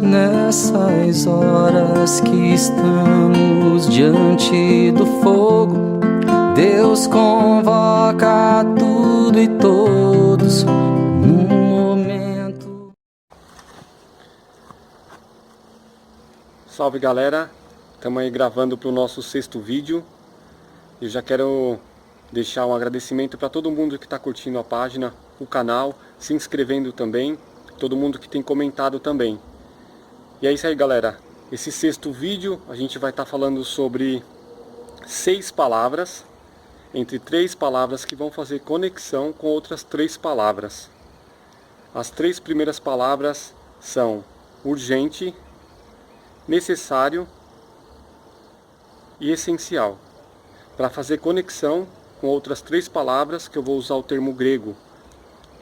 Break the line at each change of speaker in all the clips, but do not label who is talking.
Nessas horas que estamos diante do fogo, Deus convoca tudo e todos num momento.
Salve galera, estamos aí gravando para o nosso 6º vídeo. Eu já quero deixar um agradecimento para todo mundo que está curtindo a página, o canal, se inscrevendo também, todo mundo que tem comentado também. E é isso aí galera, esse 6º vídeo a gente vai estar falando sobre 6 palavras, entre 3 palavras que vão fazer conexão com outras 3 palavras. As 3 primeiras palavras são urgente, necessário e essencial, para fazer conexão com outras 3 palavras que eu vou usar o termo grego,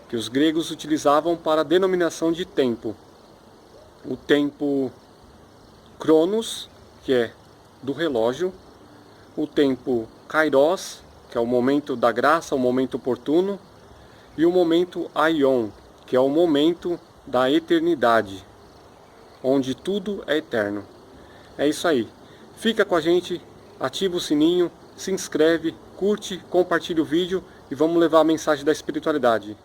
que os gregos utilizavam para a denominação de tempo. O tempo Cronos, que é do relógio, o tempo Kairos, que é o momento da graça, o momento oportuno, e o momento Aion, que é o momento da eternidade, onde tudo é eterno. É isso aí. Fica com a gente, ativa o sininho, se inscreve, curte, compartilha o vídeo e vamos levar a mensagem da espiritualidade.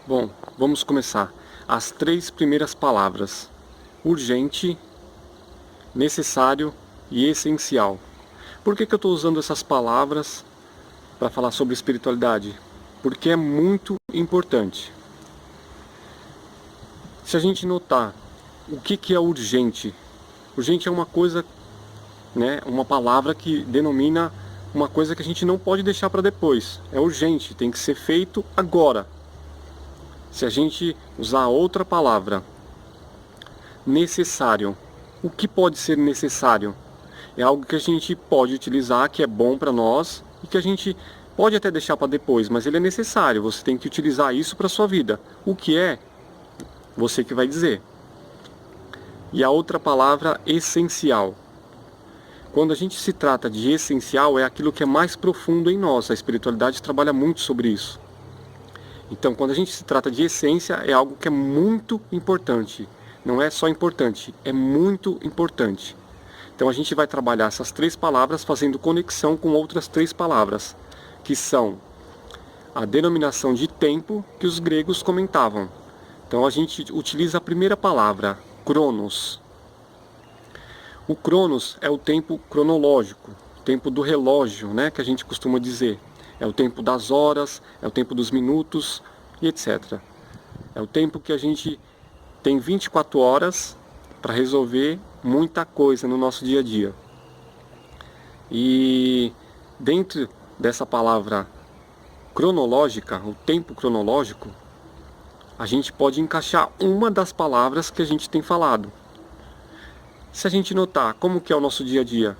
Bom, vamos começar. As 3 primeiras palavras: urgente, necessário e essencial. Por que eu estou usando essas palavras para falar sobre espiritualidade? Porque é muito importante. Se a gente notar o que é urgente, urgente é uma coisa, né, uma palavra que denomina uma coisa que a gente não pode deixar para depois. É urgente, tem que ser feito agora. Se a gente usar outra palavra, necessário, o que pode ser necessário? É algo que a gente pode utilizar, que é bom para nós e que a gente pode até deixar para depois, mas ele é necessário, você tem que utilizar isso para a sua vida. O que é? Você que vai dizer. E a outra palavra, essencial. Quando a gente se trata de essencial, é aquilo que é mais profundo em nós. A espiritualidade trabalha muito sobre isso. Então, quando a gente se trata de essência, é algo que é muito importante. Não é só importante, é muito importante. Então, a gente vai trabalhar essas 3 palavras fazendo conexão com outras 3 palavras, que são a denominação de tempo que os gregos comentavam. Então, a gente utiliza a primeira palavra, Cronos. O Cronos é o tempo cronológico, o tempo do relógio, né, que a gente costuma dizer. É o tempo das horas, é o tempo dos minutos e etc. É o tempo que a gente tem 24 horas para resolver muita coisa no nosso dia a dia. E dentro dessa palavra cronológica, o tempo cronológico, a gente pode encaixar uma das palavras que a gente tem falado. Se a gente notar como que é o nosso dia a dia,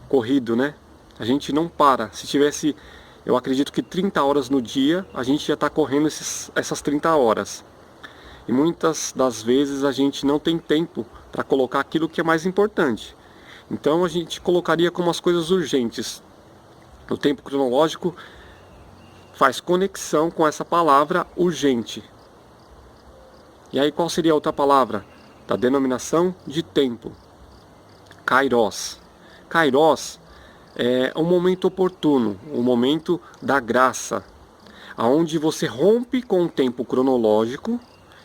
corrido, né? A gente não para. Se tivesse, eu acredito que 30 horas no dia, a gente já está correndo essas 30 horas. E muitas das vezes a gente não tem tempo para colocar aquilo que é mais importante. Então a gente colocaria como as coisas urgentes. O tempo cronológico faz conexão com essa palavra urgente. E aí qual seria a outra palavra? Da denominação de tempo. Kairos. Kairos é um momento oportuno, um momento da graça, onde você rompe com o tempo cronológico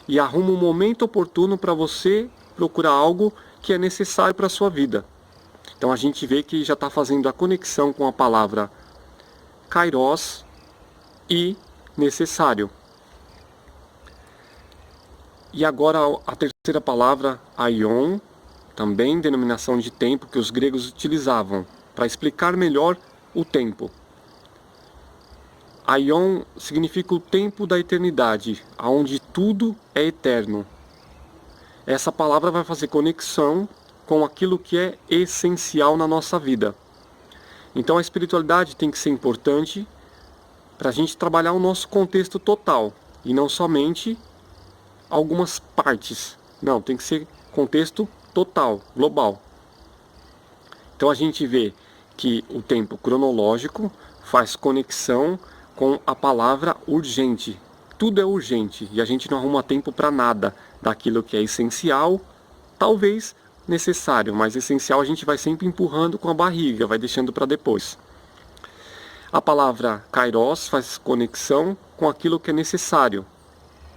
e arruma um momento oportuno para você procurar algo que é necessário para a sua vida. Então a gente vê que já está fazendo a conexão com a palavra Kairos e necessário. E agora a terceira palavra, Aion, também denominação de tempo que os gregos utilizavam para explicar melhor o tempo. Aion significa o tempo da eternidade, onde tudo é eterno. Essa palavra vai fazer conexão com aquilo que é essencial na nossa vida. Então a espiritualidade tem que ser importante para a gente trabalhar o nosso contexto total, e não somente algumas partes. Não, tem que ser contexto total, global. Então a gente vê que o tempo cronológico faz conexão com a palavra urgente, tudo é urgente e a gente não arruma tempo para nada daquilo que é essencial, talvez necessário, mas essencial a gente vai sempre empurrando com a barriga, vai deixando para depois. A palavra kairos faz conexão com aquilo que é necessário,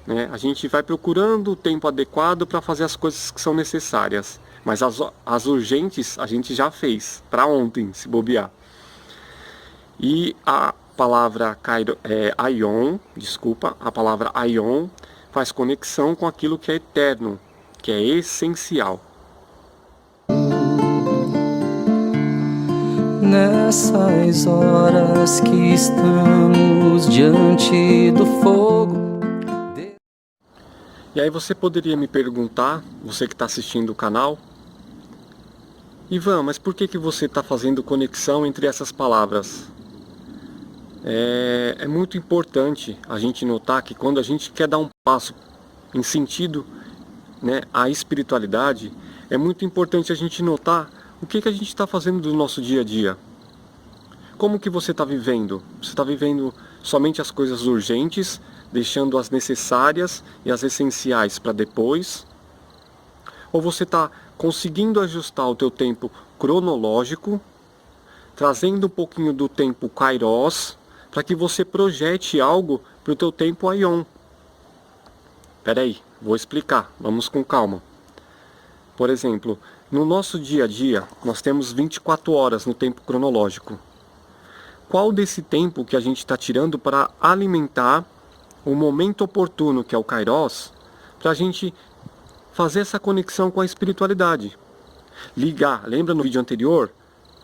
né? A gente vai procurando o tempo adequado para fazer as coisas que são necessárias, mas as urgentes a gente já fez, para ontem, se bobear. E a palavra a palavra aion faz conexão com aquilo que é eterno, que é essencial.
Nessas horas que estamos diante do fogo.
E aí você poderia me perguntar, você que está assistindo o canal, Ivan, mas por que você está fazendo conexão entre essas palavras? É muito importante a gente notar que quando a gente quer dar um passo em sentido, né, à espiritualidade, é muito importante a gente notar o que a gente está fazendo do nosso dia a dia. Como que você está vivendo? Você está vivendo somente as coisas urgentes, deixando as necessárias e as essenciais para depois? Ou você está conseguindo ajustar o teu tempo cronológico, trazendo um pouquinho do tempo kairos, para que você projete algo para o teu tempo aion? Peraí, vou explicar, vamos com calma. Por exemplo, no nosso dia a dia, nós temos 24 horas no tempo cronológico. Qual desse tempo que a gente está tirando para alimentar o momento oportuno, que é o kairos, para a gente fazer essa conexão com a espiritualidade? Ligar, lembra no vídeo anterior,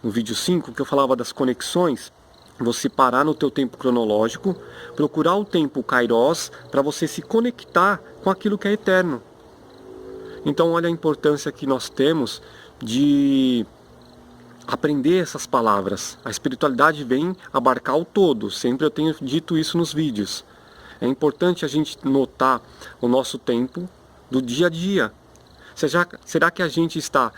no vídeo 5, que eu falava das conexões? Você parar no teu tempo cronológico, procurar o tempo kairos para você se conectar com aquilo que é eterno. Então olha a importância que nós temos de aprender essas palavras. A espiritualidade vem abarcar o todo, sempre eu tenho dito isso nos vídeos. É importante a gente notar o nosso tempo do dia a dia. Será que a gente está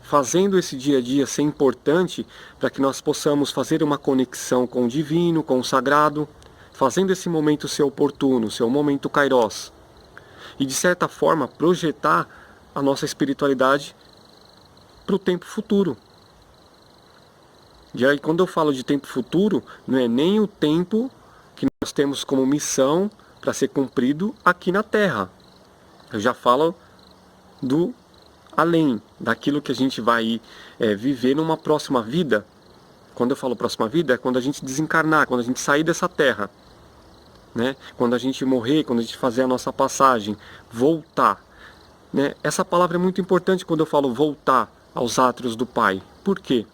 fazendo esse dia a dia ser importante para que nós possamos fazer uma conexão com o divino, com o sagrado, fazendo esse momento ser oportuno, ser um momento kairos? E de certa forma projetar a nossa espiritualidade para o tempo futuro. E aí quando eu falo de tempo futuro, não é nem o tempo que nós temos como missão para ser cumprido aqui na Terra. Eu já falo do além, daquilo que a gente vai viver numa próxima vida. Quando eu falo próxima vida, é quando a gente desencarnar, quando a gente sair dessa Terra. Né? Quando a gente morrer, quando a gente fazer a nossa passagem, voltar. Né? Essa palavra é muito importante quando eu falo voltar aos átrios do Pai. Por quê?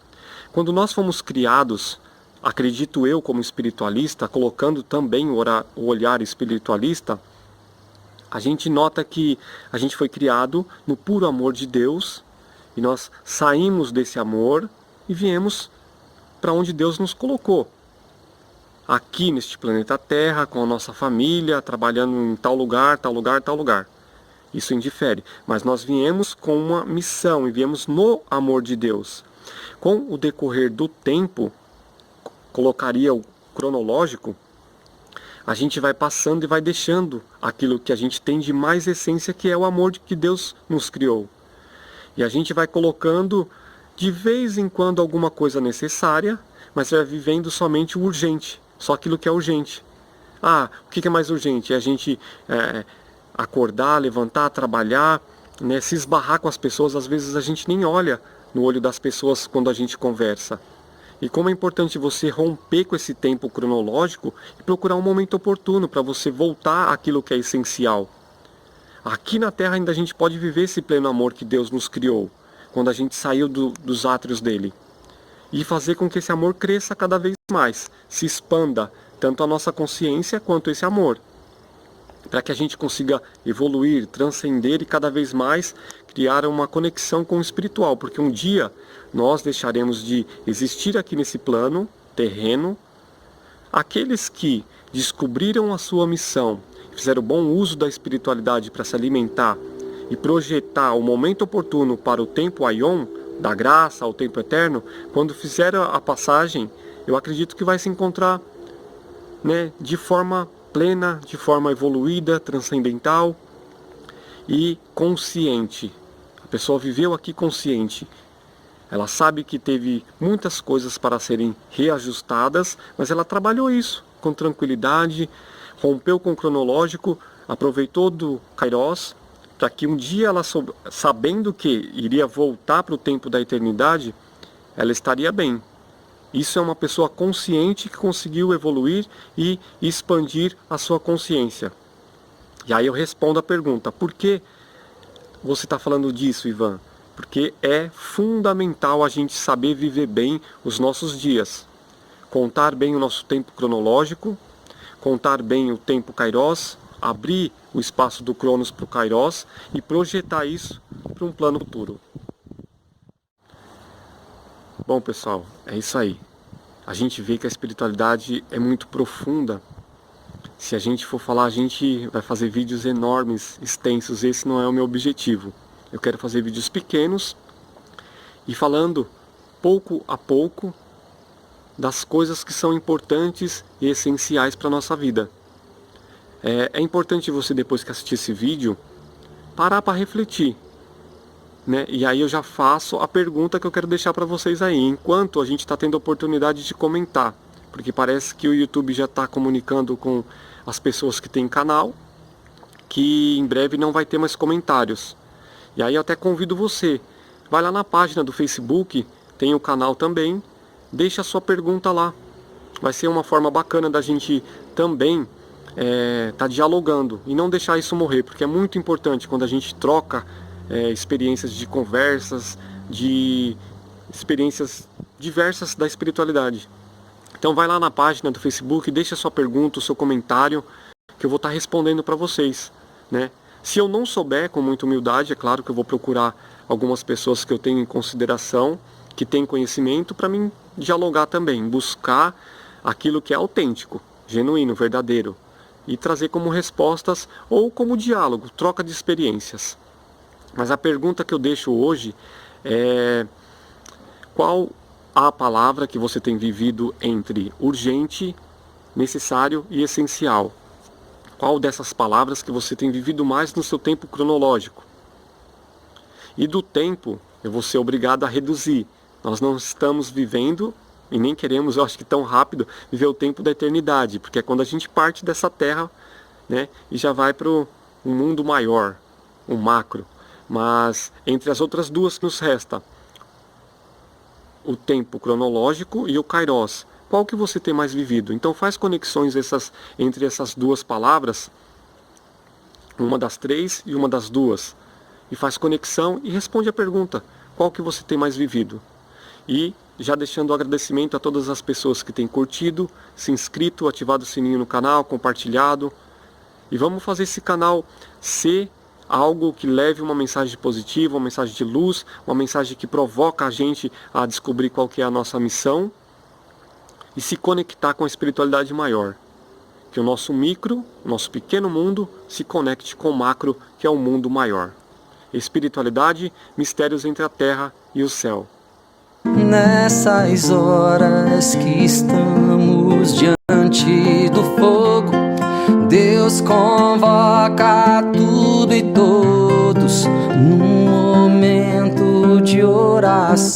Quando nós fomos criados, acredito eu como espiritualista, colocando também o olhar espiritualista, a gente nota que a gente foi criado no puro amor de Deus e nós saímos desse amor e viemos para onde Deus nos colocou. Aqui neste planeta Terra, com a nossa família, trabalhando em tal lugar, tal lugar, tal lugar. Isso indifere. Mas nós viemos com uma missão e viemos no amor de Deus. Com o decorrer do tempo, colocaria o cronológico, a gente vai passando e vai deixando aquilo que a gente tem de mais essência, que é o amor que Deus nos criou. E a gente vai colocando de vez em quando alguma coisa necessária, mas vai vivendo somente o urgente. Só aquilo que é urgente. O que é mais urgente? É a gente acordar, levantar, trabalhar, né, se esbarrar com as pessoas. Às vezes a gente nem olha no olho das pessoas quando a gente conversa. E como é importante você romper com esse tempo cronológico e procurar um momento oportuno para você voltar àquilo que é essencial. Aqui na Terra ainda a gente pode viver esse pleno amor que Deus nos criou, quando a gente saiu dos átrios dele. E fazer com que esse amor cresça cada vez mais, se expanda tanto a nossa consciência quanto esse amor, para que a gente consiga evoluir, transcender e cada vez mais criar uma conexão com o espiritual, porque um dia nós deixaremos de existir aqui nesse plano terreno. Aqueles que descobriram a sua missão, fizeram bom uso da espiritualidade para se alimentar e projetar o momento oportuno para o tempo aion, da graça ao tempo eterno, quando fizer a passagem, eu acredito que vai se encontrar, né, de forma plena, de forma evoluída, transcendental e consciente. A pessoa viveu aqui consciente. Ela sabe que teve muitas coisas para serem reajustadas, mas ela trabalhou isso com tranquilidade, rompeu com o cronológico, aproveitou do Kairos, para que um dia ela, sabendo que iria voltar para o tempo da eternidade, ela estaria bem. Isso é uma pessoa consciente que conseguiu evoluir e expandir a sua consciência. E aí eu respondo a pergunta: por que você está falando disso, Ivan? Porque é fundamental a gente saber viver bem os nossos dias. Contar bem o nosso tempo cronológico, contar bem o tempo Kairos, abrir o espaço do Cronos para o Kairos e projetar isso para um plano futuro. Bom, pessoal, é isso aí. A gente vê que a espiritualidade é muito profunda. Se a gente for falar, a gente vai fazer vídeos enormes, extensos. Esse não é o meu objetivo. Eu quero fazer vídeos pequenos e falando pouco a pouco das coisas que são importantes e essenciais para a nossa vida. É importante você, depois que assistir esse vídeo, parar para refletir, né? E aí eu já faço a pergunta que eu quero deixar para vocês aí, enquanto a gente está tendo a oportunidade de comentar, porque parece que o YouTube já está comunicando com as pessoas que têm canal, que em breve não vai ter mais comentários. E aí eu até convido você, vai lá na página do Facebook, tem o canal também, deixa a sua pergunta lá. Vai ser uma forma bacana da gente também tá dialogando e não deixar isso morrer, porque é muito importante quando a gente troca experiências de conversas, de experiências diversas da espiritualidade. Então vai lá na página do Facebook, deixa a sua pergunta, o seu comentário, que eu vou estar respondendo para vocês, né? Se eu não souber, com muita humildade, é claro que eu vou procurar algumas pessoas que eu tenho em consideração, que têm conhecimento, para mim dialogar também, buscar aquilo que é autêntico, genuíno, verdadeiro, e trazer como respostas ou como diálogo, troca de experiências. Mas a pergunta que eu deixo hoje é: qual a palavra que você tem vivido entre urgente, necessário e essencial? Qual dessas palavras que você tem vivido mais no seu tempo cronológico? E do tempo, eu vou ser obrigado a reduzir. Nós não estamos vivendo, e nem queremos, eu acho que tão rápido, viver o tempo da eternidade, porque é quando a gente parte dessa terra, né, e já vai para um mundo maior, um macro. Mas entre as outras duas nos resta o tempo cronológico e o Kairos. Qual que você tem mais vivido? Então faz conexões entre essas duas palavras, uma das três e uma das duas, e faz conexão e responde a pergunta: qual que você tem mais vivido? E já deixando o agradecimento a todas as pessoas que têm curtido, se inscrito, ativado o sininho no canal, compartilhado. E vamos fazer esse canal ser algo que leve uma mensagem positiva, uma mensagem de luz, uma mensagem que provoca a gente a descobrir qual que é a nossa missão e se conectar com a espiritualidade maior. Que o nosso micro, o nosso pequeno mundo, se conecte com o macro, que é o mundo maior. Espiritualidade, mistérios entre a terra e o céu.
Nessas horas que estamos diante do fogo, Deus convoca tudo e todos num momento de oração.